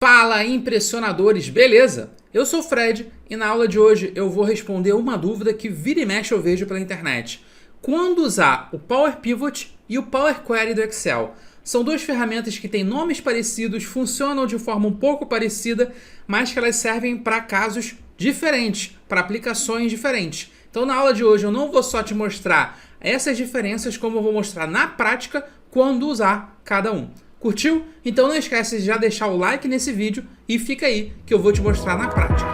Fala, impressionadores, beleza? Eu sou o Fred e na aula de hoje eu vou responder uma dúvida que vira e mexe eu vejo pela internet. Quando usar o Power Pivot e o Power Query do Excel? São duas ferramentas que têm nomes parecidos, funcionam de forma um pouco parecida, mas que elas servem para casos diferentes, para aplicações diferentes. Então na aula de hoje eu não vou só te mostrar essas diferenças, como eu vou mostrar na prática quando usar cada um. Curtiu? Então não esquece de já deixar o like nesse vídeo e fica aí que eu vou te mostrar na prática.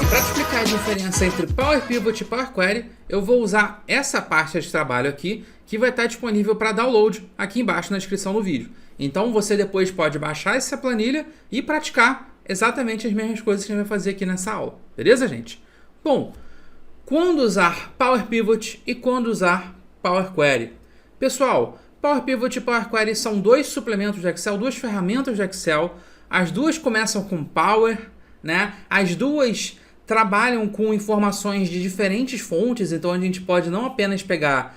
E para te explicar a diferença entre Power Pivot e Power Query, eu vou usar essa parte de trabalho aqui, que vai estar disponível para download aqui embaixo na descrição do vídeo. Então você depois pode baixar essa planilha e praticar exatamente as mesmas coisas que a gente vai fazer aqui nessa aula. Beleza, gente? Bom, quando usar Power Pivot e quando usar Power Query? Pessoal, Power Pivot e Power Query são dois suplementos de Excel, duas ferramentas de Excel. As duas começam com Power, né? As duas trabalham com informações de diferentes fontes, então a gente pode não apenas pegar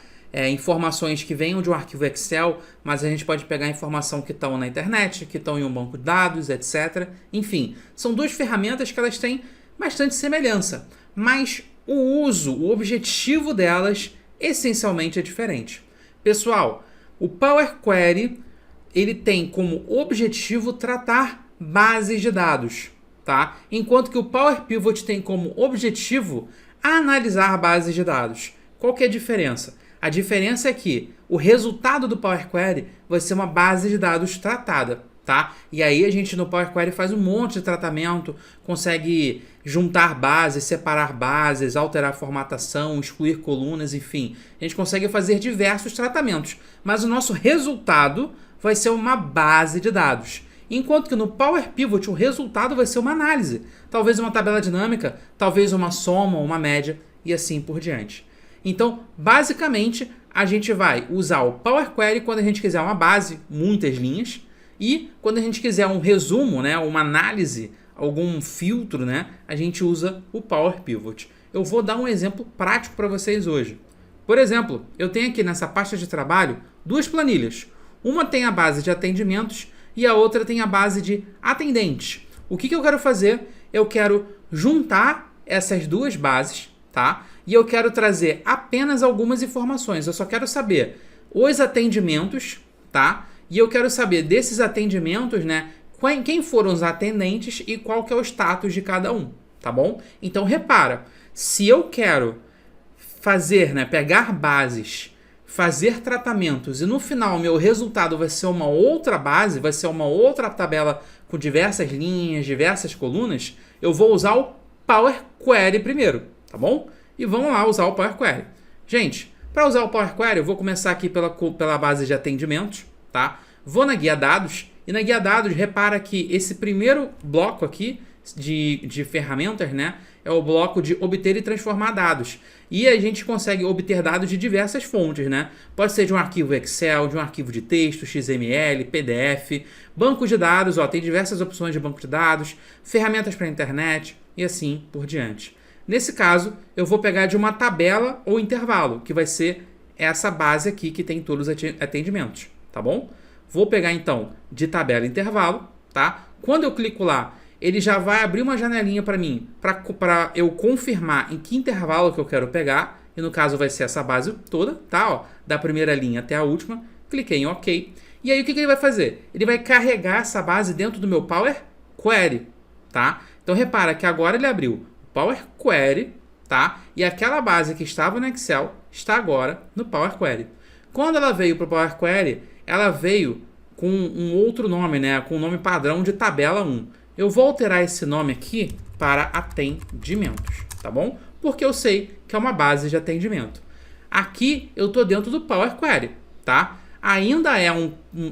informações que venham de um arquivo Excel, mas a gente pode pegar informação que estão na internet, que estão em um banco de dados, etc. Enfim, são duas ferramentas que elas têm bastante semelhança, mas o uso, o objetivo delas, essencialmente é diferente. Pessoal, o Power Query ele tem como objetivo tratar bases de dados, tá? Enquanto que o Power Pivot tem como objetivo analisar bases de dados. Qual que é a diferença? A diferença é que o resultado do Power Query vai ser uma base de dados tratada, tá? E aí a gente no Power Query faz um monte de tratamento, consegue juntar bases, separar bases, alterar formatação, excluir colunas, enfim. A gente consegue fazer diversos tratamentos, mas o nosso resultado vai ser uma base de dados. Enquanto que no Power Pivot o resultado vai ser uma análise, talvez uma tabela dinâmica, talvez uma soma, uma média e assim por diante. Então, basicamente, a gente vai usar o Power Query quando a gente quiser uma base, muitas linhas, e quando a gente quiser um resumo, né, uma análise, algum filtro, né, a gente usa o Power Pivot. Eu vou dar um exemplo prático para vocês hoje. Por exemplo, eu tenho aqui nessa pasta de trabalho duas planilhas. Uma tem a base de atendimentos e a outra tem a base de atendentes. O que eu quero fazer? Eu quero juntar essas duas bases, tá? E eu quero trazer apenas algumas informações. Eu só quero saber os atendimentos, tá? E eu quero saber desses atendimentos, né, quem foram os atendentes e qual que é o status de cada um, tá bom? Então repara, se eu quero fazer, né, pegar bases, fazer tratamentos e no final meu resultado vai ser uma outra base, vai ser uma outra tabela com diversas linhas, diversas colunas, eu vou usar o Power Query primeiro, tá bom? E vamos lá usar o Power Query. Gente, para usar o Power Query eu vou começar aqui pela base de atendimentos, tá? Vou na guia dados e na guia dados repara que esse primeiro bloco aqui de ferramentas, né, é o bloco de obter e transformar dados. E a gente consegue obter dados de diversas fontes, né? Pode ser de um arquivo Excel, de um arquivo de texto, XML, PDF, banco de dados, ó, tem diversas opções de banco de dados, ferramentas para a internet e assim por diante. Nesse caso, eu vou pegar de uma tabela ou intervalo, que vai ser essa base aqui que tem todos os atendimentos, tá bom? Vou pegar então de tabela e intervalo, tá? Quando eu clico lá, ele já vai abrir uma janelinha para mim, para eu confirmar em que intervalo que eu quero pegar, e no caso vai ser essa base toda, tá? Ó, da primeira linha até a última, cliquei em OK. E aí o que ele vai fazer? Ele vai carregar essa base dentro do meu Power Query, tá? Então repara que agora ele abriu Power Query, tá? E aquela base que estava no Excel está agora no Power Query. Quando ela veio para o Power Query, ela veio com um outro nome, né? Com o nome padrão de tabela 1. Eu vou alterar esse nome aqui para atendimentos, tá bom? Porque eu sei que é uma base de atendimento. Aqui eu estou dentro do Power Query, tá? Ainda é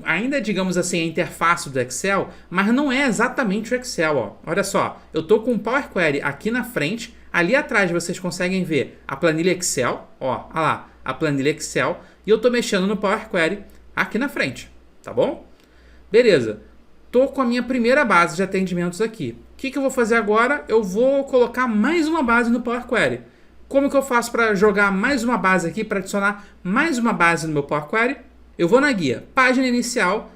ainda digamos assim, a interface do Excel, mas não é exatamente o Excel, ó. Olha só, eu estou com o Power Query aqui na frente, ali atrás vocês conseguem ver a planilha Excel, ó, olha lá, a planilha Excel, e eu estou mexendo no Power Query aqui na frente, tá bom? Beleza, estou com a minha primeira base de atendimentos aqui. O que eu vou fazer agora? Eu vou colocar mais uma base no Power Query. Como que eu faço para jogar mais uma base aqui, para adicionar mais uma base no meu Power Query? Eu vou na guia, página inicial,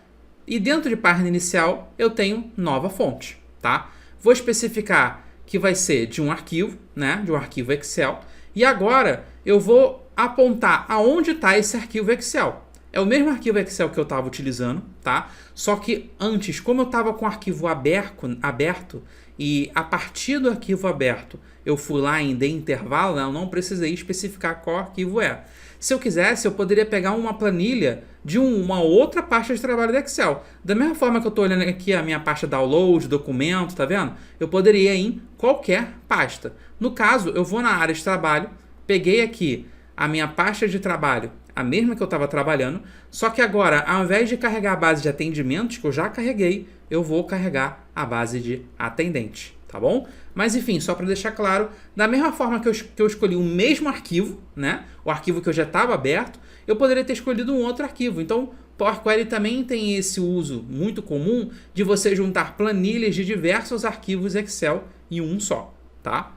E dentro de página inicial, eu tenho nova fonte, tá? Vou especificar que vai ser de um arquivo, né? De um arquivo Excel. E agora eu vou apontar aonde está esse arquivo Excel. É o mesmo arquivo Excel que eu estava utilizando, tá? Só que antes, como eu estava com o arquivo aberto e a partir do arquivo aberto eu fui lá em de intervalo, né? Eu não precisei especificar qual arquivo é. Se eu quisesse, eu poderia pegar uma planilha de uma outra pasta de trabalho do Excel. Da mesma forma que eu estou olhando aqui a minha pasta download, documento, tá vendo? Eu poderia ir em qualquer pasta. No caso, eu vou na área de trabalho, peguei aqui a minha pasta de trabalho, a mesma que eu estava trabalhando, só que agora, ao invés de carregar a base de atendimentos, que eu já carreguei, eu vou carregar a base de atendente, tá bom? Mas enfim, só para deixar claro, da mesma forma que eu escolhi o mesmo arquivo, né? O arquivo que eu já estava aberto, eu poderia ter escolhido um outro arquivo. Então, Power Query também tem esse uso muito comum de você juntar planilhas de diversos arquivos Excel em um só, tá?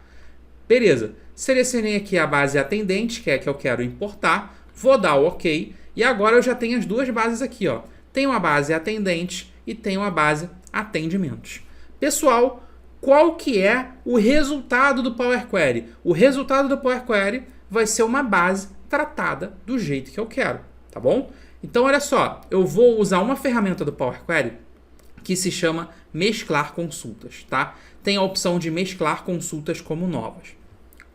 Beleza, selecionei aqui a base atendente, que é a que eu quero importar, vou dar o OK, e agora eu já tenho as duas bases aqui, ó. Tenho a base atendente e tenho a base atendimentos. Pessoal, qual que é o resultado do Power Query? O resultado do Power Query vai ser uma base tratada do jeito que eu quero, tá bom? Então, olha só, eu vou usar uma ferramenta do Power Query que se chama mesclar consultas, tá? Tem a opção de mesclar consultas como novas.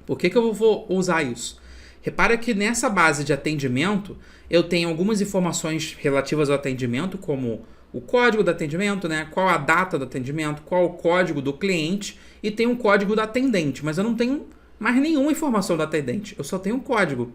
Por que eu vou usar isso? Repara que nessa base de atendimento eu tenho algumas informações relativas ao atendimento, como o código do atendimento, né? Qual a data do atendimento, qual o código do cliente, e tem um código do atendente, mas eu não tenho mais nenhuma informação do atendente, eu só tenho o código.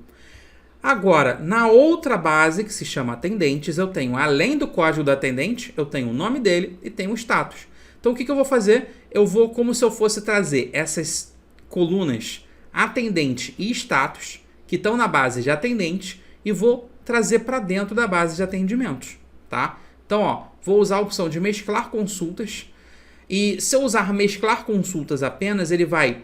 Agora, na outra base, que se chama atendentes, eu tenho, além do código do atendente, eu tenho o nome dele e tenho o status. Então, o que eu vou fazer? Eu vou, como se eu fosse trazer essas colunas atendente e status, que estão na base de atendente, e vou trazer para dentro da base de atendimentos, tá? Então, ó, vou usar a opção de mesclar consultas, e se eu usar mesclar consultas apenas, ele vai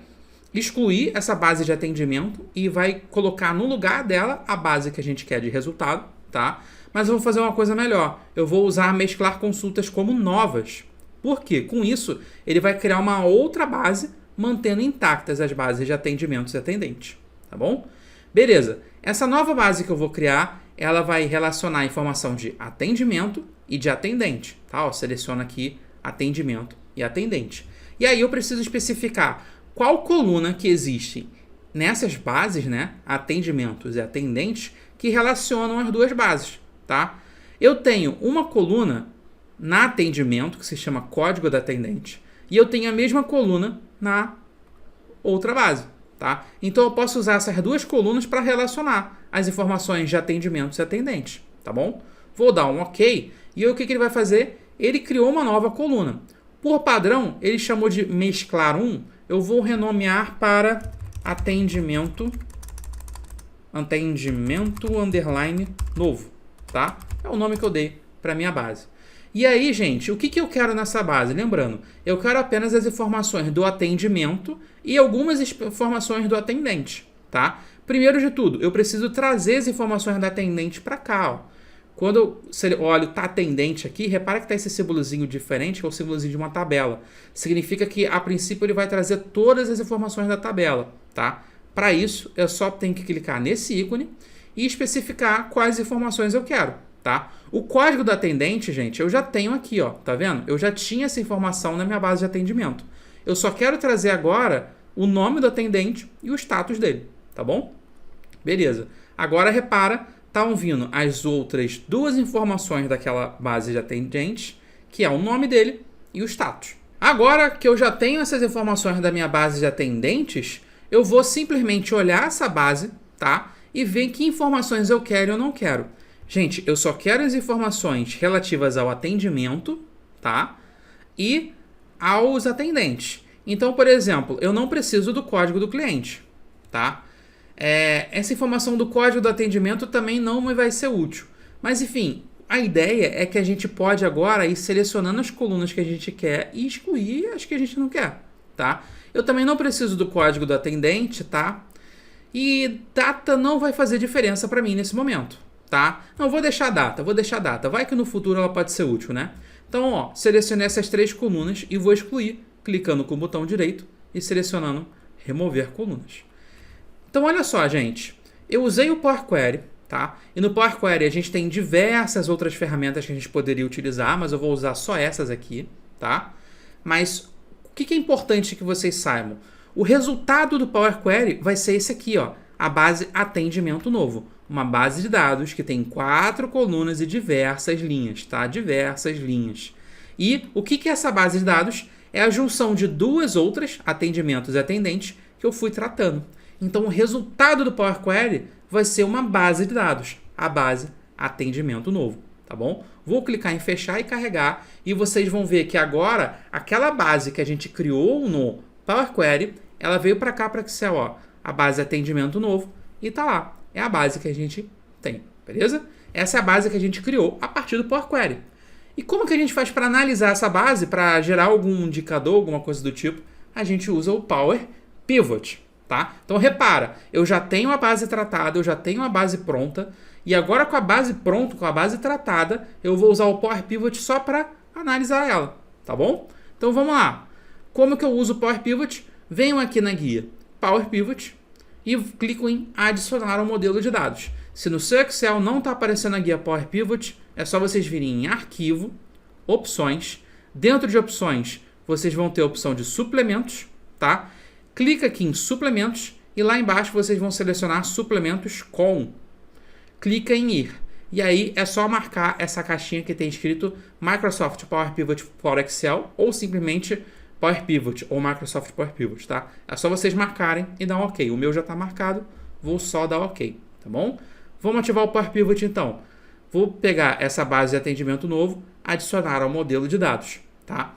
excluir essa base de atendimento e vai colocar no lugar dela a base que a gente quer de resultado, tá? Mas eu vou fazer uma coisa melhor. Eu vou usar mesclar consultas como novas. Por quê? Com isso, ele vai criar uma outra base, mantendo intactas as bases de atendimentos e atendentes, tá bom? Beleza. Essa nova base que eu vou criar, ela vai relacionar a informação de atendimento e de atendente, tá? Ó, seleciona aqui atendimento e atendente. E aí eu preciso especificar qual coluna que existe nessas bases, né, atendimentos e atendentes, que relacionam as duas bases, tá? Eu tenho uma coluna na atendimento, que se chama código da atendente, e eu tenho a mesma coluna na outra base, tá? Então eu posso usar essas duas colunas para relacionar as informações de atendimentos e atendentes, tá bom? Vou dar um OK, e o que ele vai fazer? Ele criou uma nova coluna. Por padrão, ele chamou de mesclar 1, eu vou renomear para atendimento underline novo, tá? É o nome que eu dei para minha base. E aí, gente, o que eu quero nessa base? Lembrando, eu quero apenas as informações do atendimento e algumas informações do atendente, tá? Primeiro de tudo, eu preciso trazer as informações do atendente para cá, ó. Quando eu olho tá atendente aqui, repara que tá esse símbolozinho diferente, que é o símbolozinho de uma tabela. Significa que, a princípio, ele vai trazer todas as informações da tabela, tá? Para isso, eu só tenho que clicar nesse ícone e especificar quais informações eu quero, tá? O código do atendente, gente, eu já tenho aqui, ó, tá vendo? Eu já tinha essa informação na minha base de atendimento. Eu só quero trazer agora o nome do atendente e o status dele, tá bom? Beleza. Agora, repara, estão vindo as outras duas informações daquela base de atendente, que é o nome dele e o status. Agora que eu já tenho essas informações da minha base de atendentes, eu vou simplesmente olhar essa base, tá? E ver que informações eu quero ou não quero. Gente, eu só quero as informações relativas ao atendimento, tá? E aos atendentes. Então, por exemplo, eu não preciso do código do cliente, tá? Essa informação do código do atendimento também não me vai ser útil. Mas, enfim, a ideia é que a gente pode agora ir selecionando as colunas que a gente quer e excluir as que a gente não quer, tá? Eu também não preciso do código do atendente, tá? E data não vai fazer diferença para mim nesse momento, tá? Não, vou deixar a data, vai que no futuro ela pode ser útil, né? Então, ó, selecionei essas 3 colunas e vou excluir, clicando com o botão direito e selecionando remover colunas. Então, olha só, gente, eu usei o Power Query, tá? E no Power Query a gente tem diversas outras ferramentas que a gente poderia utilizar, mas eu vou usar só essas aqui, tá? Mas o que é importante que vocês saibam? O resultado do Power Query vai ser esse aqui, ó, a base atendimento novo. Uma base de dados que tem 4 colunas e diversas linhas, tá? Diversas linhas. E o que é essa base de dados? É a junção de 2 outras, atendimentos e atendentes, que eu fui tratando. Então, o resultado do Power Query vai ser uma base de dados, a base atendimento novo, tá bom? Vou clicar em fechar e carregar e vocês vão ver que agora aquela base que a gente criou no Power Query, ela veio para cá para Excel, ó, a base atendimento novo e tá lá. É a base que a gente tem, beleza? Essa é a base que a gente criou a partir do Power Query. E como que a gente faz para analisar essa base, para gerar algum indicador, alguma coisa do tipo? A gente usa o Power Pivot, tá? Então repara, eu já tenho a base tratada, eu já tenho a base pronta, e agora com a base pronta, com a base tratada, eu vou usar o Power Pivot só para analisar ela, tá bom? Então vamos lá. Como que eu uso o Power Pivot? Venho aqui na guia Power Pivot e clico em adicionar ao modelo de dados. Se no seu Excel não está aparecendo a guia Power Pivot, é só vocês virem em arquivo, opções. Dentro de opções, vocês vão ter a opção de suplementos, tá? Clica aqui em suplementos e lá embaixo vocês vão selecionar suplementos com. Clica em ir. E aí é só marcar essa caixinha que tem escrito Microsoft Power Pivot for Excel ou simplesmente Power Pivot ou Microsoft Power Pivot, tá? É só vocês marcarem e dar um OK. O meu já está marcado, vou só dar OK, tá bom? Vamos ativar o Power Pivot então. Vou pegar essa base de atendimento novo, adicionar ao modelo de dados, tá?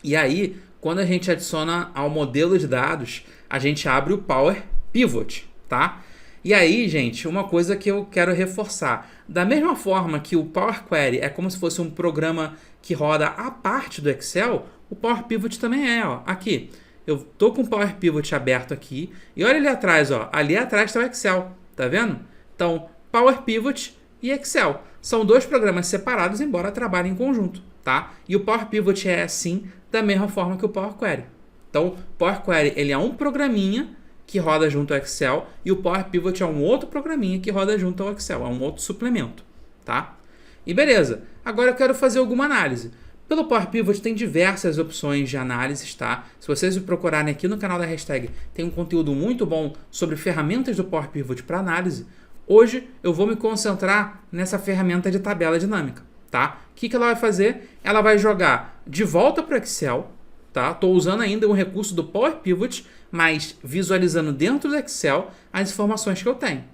E aí, quando a gente adiciona ao modelo de dados, a gente abre o Power Pivot, tá? E aí, gente, uma coisa que eu quero reforçar. Da mesma forma que o Power Query é como se fosse um programa que roda à parte do Excel, o Power Pivot também é, ó. Aqui, eu tô com o Power Pivot aberto aqui e olha ali atrás, ó. Ali atrás está o Excel, tá vendo? Então, Power Pivot e Excel são 2 programas separados, embora trabalhem em conjunto, tá? E o Power Pivot é assim, da mesma forma que o Power Query. Então, o Power Query ele é um programinha que roda junto ao Excel e o Power Pivot é um outro programinha que roda junto ao Excel, é um outro suplemento, tá? E beleza, agora eu quero fazer alguma análise. Pelo Power Pivot tem diversas opções de análise, tá? Se vocês procurarem aqui no canal da Hashtag, tem um conteúdo muito bom sobre ferramentas do Power Pivot para análise. Hoje eu vou me concentrar nessa ferramenta de tabela dinâmica, tá? O que ela vai fazer? Ela vai jogar de volta para o Excel, tá? Estou usando ainda um recurso do Power Pivot, mas visualizando dentro do Excel as informações que eu tenho.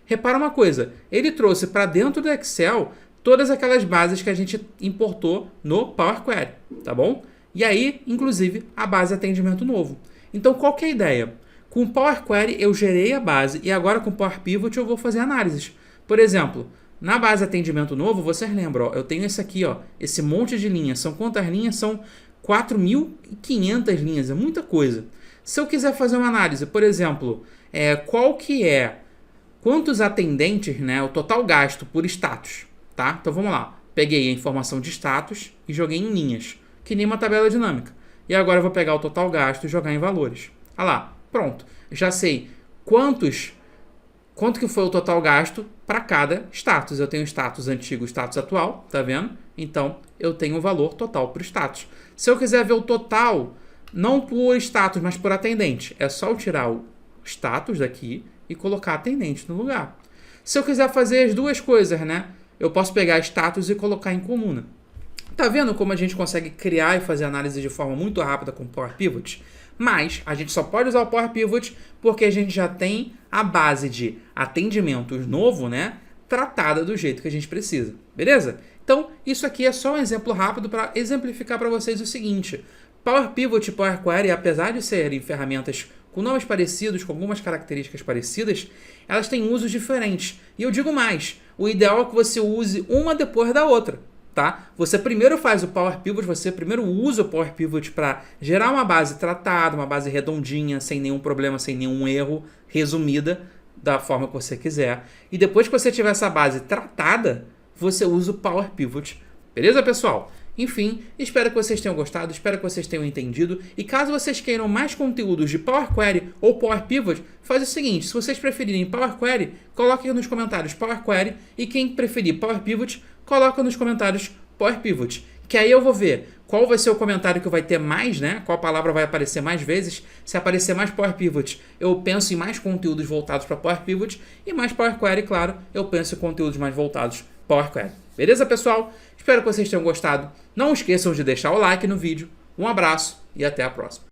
Repara uma coisa, ele trouxe para dentro do Excel todas aquelas bases que a gente importou no Power Query, tá bom? E aí, inclusive, a base atendimento novo. Então, qual que é a ideia? Com o Power Query eu gerei a base e agora com o Power Pivot eu vou fazer análises. Por exemplo, na base atendimento novo, vocês lembram, ó, eu tenho esse aqui, ó, esse monte de linhas. São quantas linhas? São 4.500 linhas, é muita coisa. Se eu quiser fazer uma análise, por exemplo, quantos atendentes, né, o total gasto por status, tá? Então vamos lá, peguei a informação de status e joguei em linhas, que nem uma tabela dinâmica. E agora eu vou pegar o total gasto e jogar em valores. Olha lá, pronto, já sei quanto que foi o total gasto para cada status. Eu tenho status antigo, status atual, tá vendo? Então eu tenho o valor total para o status. Se eu quiser ver o total, não por status, mas por atendente, é só eu tirar o status daqui e colocar atendente no lugar. Se eu quiser fazer as duas coisas, né? Eu posso pegar status e colocar em coluna. Tá vendo como a gente consegue criar e fazer análise de forma muito rápida com o Power Pivot? Mas a gente só pode usar o Power Pivot porque a gente já tem a base de atendimentos novo, né? Tratada do jeito que a gente precisa. Beleza? Então, isso aqui é só um exemplo rápido para exemplificar para vocês o seguinte. Power Pivot e Power Query, apesar de serem ferramentas com nomes parecidos, com algumas características parecidas, elas têm usos diferentes. E eu digo mais, o ideal é que você use uma depois da outra, tá? Você primeiro faz o Power Pivot, você primeiro usa o Power Pivot para gerar uma base tratada, uma base redondinha, sem nenhum problema, sem nenhum erro, resumida. da forma que você quiser. E depois que você tiver essa base tratada, você usa o Power Pivot. Beleza, pessoal? Enfim, espero que vocês tenham gostado, espero que vocês tenham entendido. E caso vocês queiram mais conteúdos de Power Query ou Power Pivot, faz o seguinte, se vocês preferirem Power Query, coloquem nos comentários Power Query. E quem preferir Power Pivot, coloca nos comentários Power Pivot. Que aí eu vou ver qual vai ser o comentário que vai ter mais, né? Qual palavra vai aparecer mais vezes. Se aparecer mais Power Pivot, eu penso em mais conteúdos voltados para Power Pivot. E mais Power Query, claro, eu penso em conteúdos mais voltados para Power Query. Beleza, pessoal? Espero que vocês tenham gostado. Não esqueçam de deixar o like no vídeo. Um abraço e até a próxima.